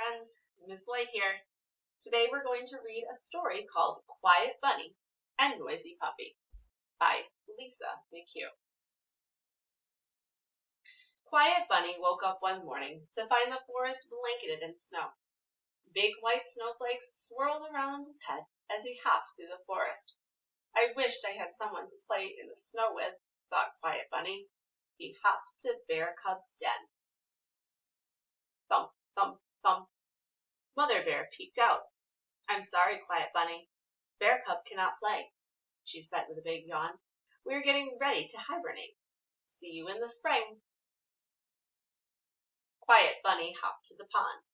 friends, Miss White here. Today we're going to read a story called Quiet Bunny and Noisy Puppy by Lisa McHugh. Quiet Bunny woke up one morning to find the forest blanketed in snow. Big white snowflakes swirled around his head as he hopped through the forest. I wished I had someone to play in the snow with, thought Quiet Bunny. He hopped to Bear Cub's den. Thump, thump, thump. Mother Bear peeked out. "I'm sorry, Quiet Bunny. Bear Cub cannot play," she said with a big yawn. "We are getting ready to hibernate. See you in the spring." Quiet Bunny hopped to the pond,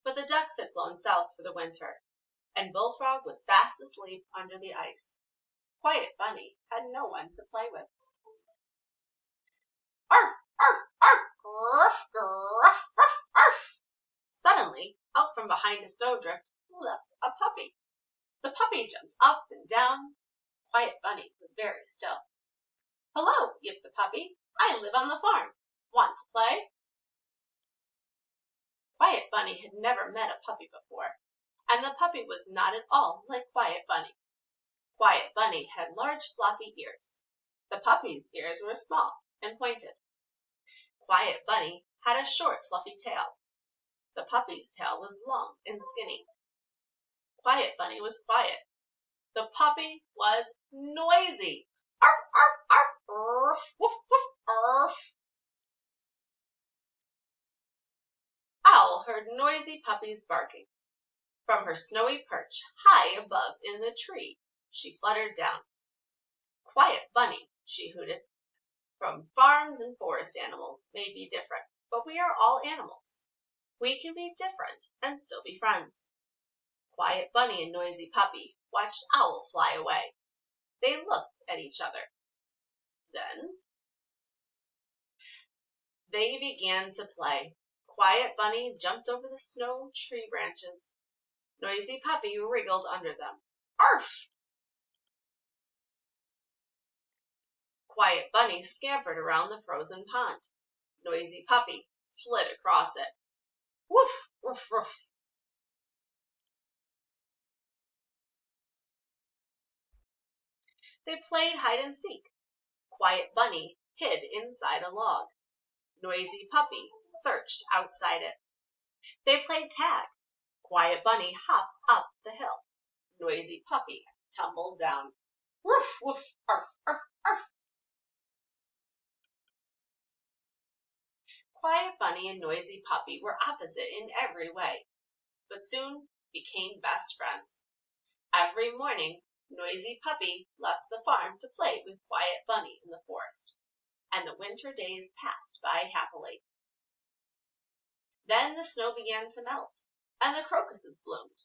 but the ducks had flown south for the winter, and Bullfrog was fast asleep under the ice. Quiet Bunny had no one to play with. "Arf, arf, arf, gruff, gruff, gruff, arf." Suddenly, out from behind a snowdrift, leapt a puppy. The puppy jumped up and down. Quiet Bunny was very still. "Hello," yipped the puppy. "I live on the farm. Want to play?" Quiet Bunny had never met a puppy before, and the puppy was not at all like Quiet Bunny. Quiet Bunny had large floppy ears. The puppy's ears were small and pointed. Quiet Bunny had a short fluffy tail. The puppy's tail was long and skinny. Quiet Bunny was quiet. The puppy was noisy. "Arf, arf, arf, arf, woof, woof, arf." Owl heard noisy puppies barking. From her snowy perch high above in the tree, she fluttered down. "Quiet Bunny," she hooted. "From farms and forest animals may be different, but we are all animals. We can be different and still be friends." Quiet Bunny and Noisy Puppy watched Owl fly away. They looked at each other. Then they began to play. Quiet Bunny jumped over the snow tree branches. Noisy Puppy wriggled under them. "Arf!" Quiet Bunny scampered around the frozen pond. Noisy Puppy slid across it. "Woof, woof, woof." They played hide and seek. Quiet Bunny hid inside a log. Noisy Puppy searched outside it. They played tag. Quiet Bunny hopped up the hill. Noisy Puppy tumbled down. "Woof, woof, arf, arf, arf." Quiet Bunny and Noisy Puppy were opposite in every way, but soon became best friends. Every morning, Noisy Puppy left the farm to play with Quiet Bunny in the forest, and the winter days passed by happily. Then the snow began to melt, and the crocuses bloomed.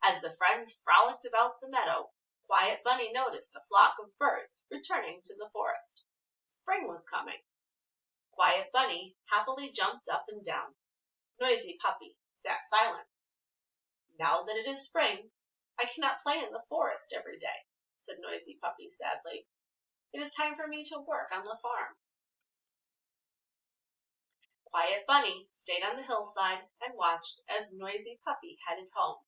As the friends frolicked about the meadow, Quiet Bunny noticed a flock of birds returning to the forest. Spring was coming. Quiet Bunny happily jumped up and down. Noisy Puppy sat silent. "Now that it is spring, I cannot play in the forest every day," said Noisy Puppy sadly. "It is time for me to work on the farm." Quiet Bunny stayed on the hillside and watched as Noisy Puppy headed home.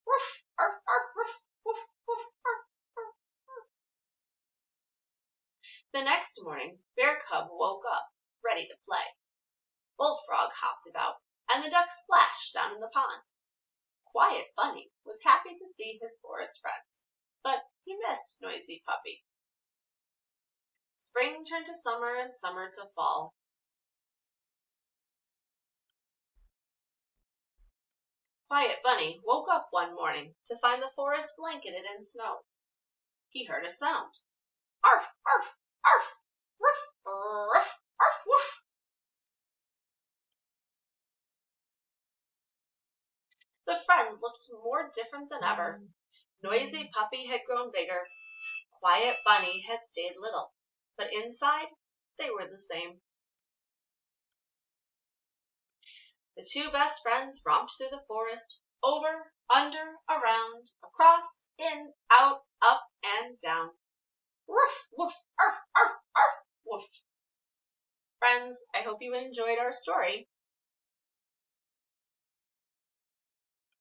"Woof, arf, arf, woof, woof, woof, arf, arf, arf." The next morning, Bear Cub woke up, ready to play. Bullfrog hopped about, and the ducks splashed down in the pond. Quiet Bunny was happy to see his forest friends, but he missed Noisy Puppy. Spring turned to summer and summer to fall. Quiet Bunny woke up one morning to find the forest blanketed in snow. He heard a sound. "Arf, arf, arf, woof, arf, arf, woof." The friends looked more different than ever. Noisy Puppy had grown bigger. Quiet Bunny had stayed little, but inside they were the same. The two best friends romped through the forest, over, under, around, across, in, out, up, and down. Woof, woof, arf, arf, arf, woof. Friends, I hope you enjoyed our story.